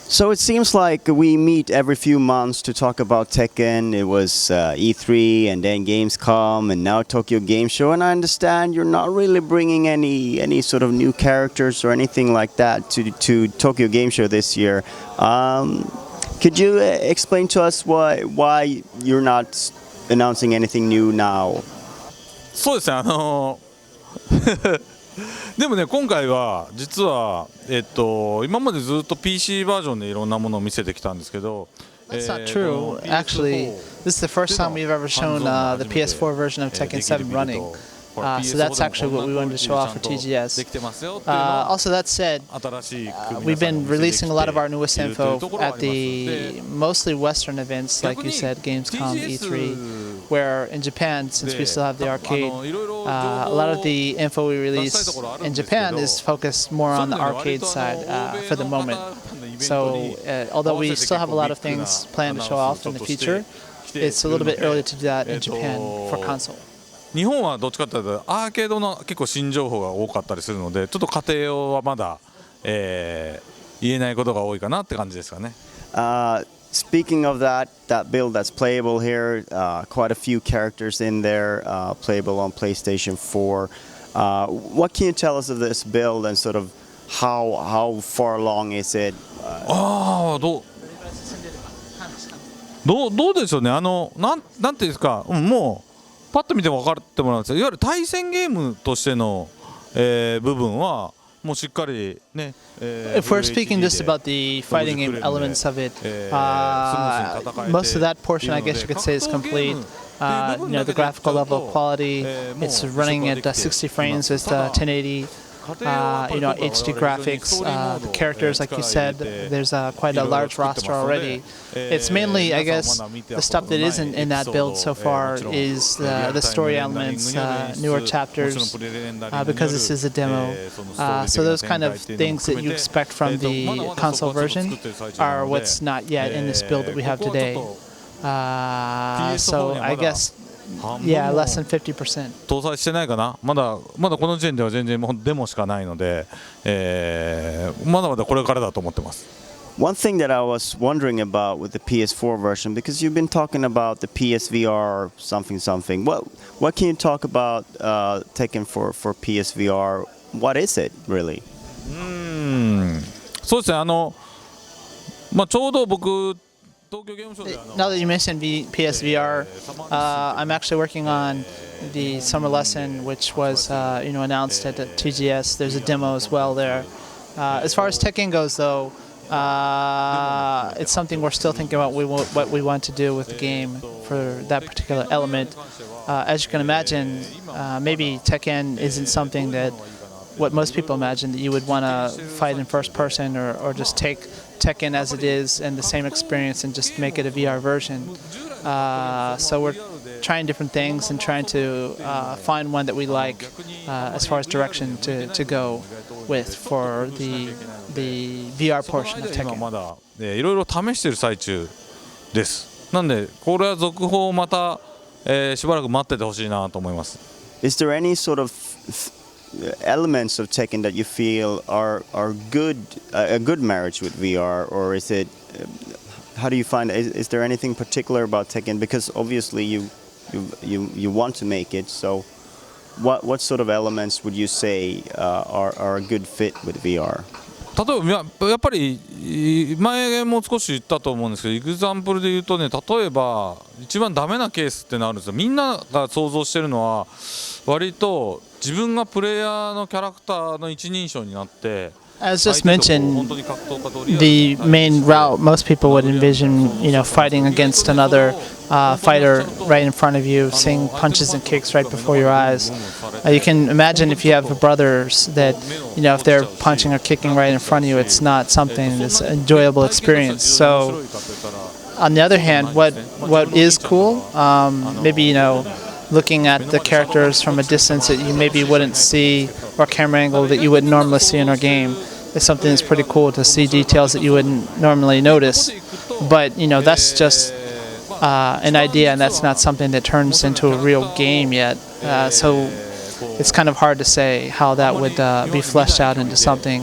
So it seems like we meet every few months to talk about Tekken. It was E3 and then Gamescom and now Tokyo Game Show. And I understand you're not really bringing any sort of new characters or anything like that to Tokyo Game Show this year. Could you explain to us why you're not announcing anything new now? そうですね、でもね、今回は実は、今までずっと PC バージョンでいろんなものを見せてきたんですけど、That's not true. Actually, this is the first time we've ever shown the PS4 version of Tekken 7 running. So that's actually what we wanted to show off for TGS. Also, that said, we've been releasing a lot of our newest info at the mostly Western events, like you said, Gamescom, E3, where in Japan, since we still have the arcade, a lot of the info we release in Japan is focused more on the arcade side for the moment. So although we still have a lot of things planned to show off in the future, it's a little bit early to do that in Japan for console. 日本はどっちかというとアーケードの結構新情報が多かったりするので、ちょっと家庭用はまだ、言えないことが多いかなって感じですかね。Speaking of that build that's playable here, quite a few characters in there, playable on PlayStation 4. What can you tell us of this build and sort of how far along is it? どうでしょうね。なんていうんですか、もうパッと見て分かってもらうんですけど、いわゆる対戦ゲームとしての、部分はもうしっかりね。If we're speaking just about the fighting game elements of it, most of that portion, I guess you could say, is complete. The graphical level of quality, it's running at 60 frames with 1080. HD graphics, the characters, like you said, there's quite a large roster already. It's mainly, I guess, the stuff that isn't in that build so far is the story elements, newer chapters, because this is a demo. So those kind of things that you expect from the console version are what's not yet in this build that we have today. So I guess, yeah, less than 50%. 搭載してないかな。まだこの時点では全然デモしかないので、まだまだこれからだと思ってます。One thing that I was wondering about with the PS4 version, because you've been talking about the PSVR something. What can you talk about Tekken for PSVR? What is it really? そうですね。ちょうど僕 Now that you mentioned PSVR, I'm actually working on the summer lesson, which was announced at the TGS. There's a demo as well there. As far as Tekken goes, though, it's something we're still thinking about what we want to do with the game for that particular element. As you can imagine, maybe Tekken isn't something that what most people imagine, that you would want to fight in first person or just take Tekken as it is and the same experience and just make it a VR version. So we're trying different things and trying to find one that we like as far as direction to go with for the VR portion of Tekken. まだいろいろ試している最中です。なんでこれは続報をまた、しばらく待っててほしいなと思います。Is there any sort of elements of Tekken that you feel are good, a good marriage with VR, or is it? How do you find? Is there anything particular about Tekken? Because obviously you want to make it. So, what sort of elements would you say are a good fit with VR? 例えばやっぱり前も少し言ったと思うんですけど、エグザンプルで言うとね、例えば一番ダメなケースってのあるんですよ。みんなが想像してるのは割と自分がプレイヤーのキャラクターの一人称になって。As just mentioned, the main route most people would envision, fighting against another fighter right in front of you, seeing punches and kicks right before your eyes. You can imagine if you have brothers that, if they're punching or kicking right in front of you, it's not something that's an enjoyable experience. So, on the other hand, what is cool, maybe, looking at the characters from a distance that you maybe wouldn't see, or camera angle that you wouldn't normally see in our game, is something that's pretty cool to see details that you wouldn't normally notice. But that's just an idea, and that's not something that turns into a real game yet. So it's kind of hard to say how that would be fleshed out into something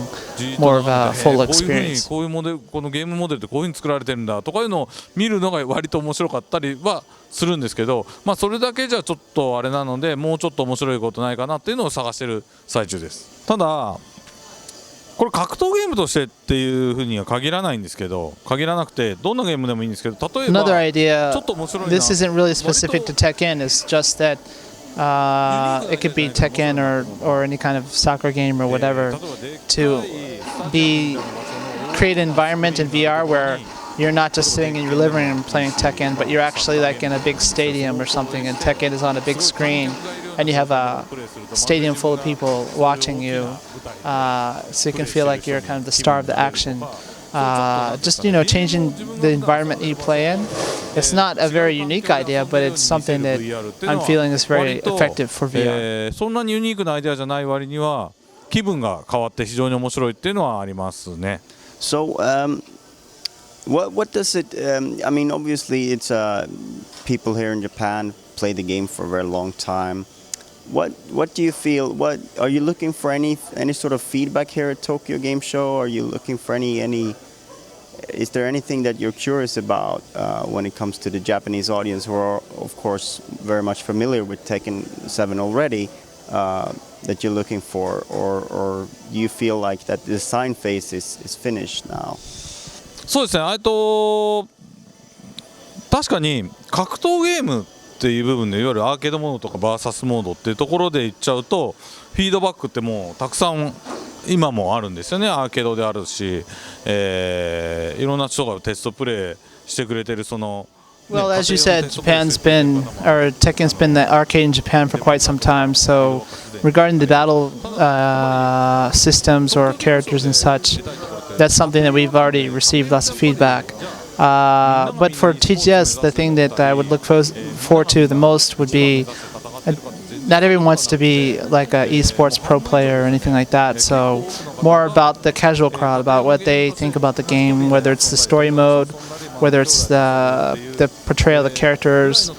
more of a full experience. こういうモデル、このゲームモデルってこういうふうに作られてるんだとかいうのを見るのが割と面白かったりはするんですけど、まあそれだけじゃちょっとあれなので、もうちょっと面白いことないかなっていうのを探してる最中です。ただこれ格闘ゲームとしてっていうふうには限らないんですけど、限らなくてどんなゲームでもいいんですけど、例えば Another idea, ちょっと面白いな。 this isn't really specific to Tekken, it's just that it could be Tekken or any kind of soccer game or whatever, to create an environment in VR where you're not just sitting in your living room playing Tekken, but you're actually like in a big stadium or something, and Tekken is on a big screen, and you have a stadium full of people watching you, so you can feel like you're kind of the star of the action. Just changing the environment you play in. It's not a very unique idea, but it's something that I'm feeling is very effective for VR. そんなにユニークなアイデアじゃない割には気分が変わって非常に面白いっていうのはありますね。So, what does it? I mean, obviously, it's people here in Japan play the game for a very long time. What do you feel? What are you looking for? Any sort of feedback here at Tokyo Game Show? Are you looking for any? Is there anything that you're curious about when it comes to the Japanese audience, who are of course very much familiar with Tekken 7 already, that you're looking for, or do you feel like that the design phase is finished now? そうですね。確かに格闘ゲームっていう部分でいわゆるアーケードモードとかバーサスモードっていうところで言っちゃうと、フィードバックってもうたくさん今もあるんですよね。アーケードであるし、いろんな人がテストプレイしてくれてるその。Well, as you said, Tekken's been the arcade in Japan for quite some time. So, regarding the battle systems or characters and such, that's something that we've already received lots of feedback. But for TGS, the thing that I would look forward to the most would be, not everyone wants to be like an esports pro player or anything like that. So, more about the casual crowd, about what they think about the game, whether it's the story mode, whether it's the portrayal of the characters,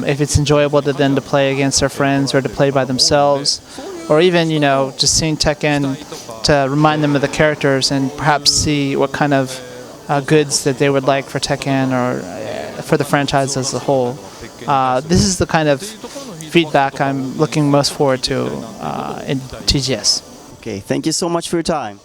if it's enjoyable to then to play against their friends or to play by themselves, or even just seeing Tekken to remind them of the characters and perhaps see what kind of goods that they would like for Tekken or for the franchise as a whole. This is the kind of feedback I'm looking most forward to in TGS. Okay, thank you so much for your time.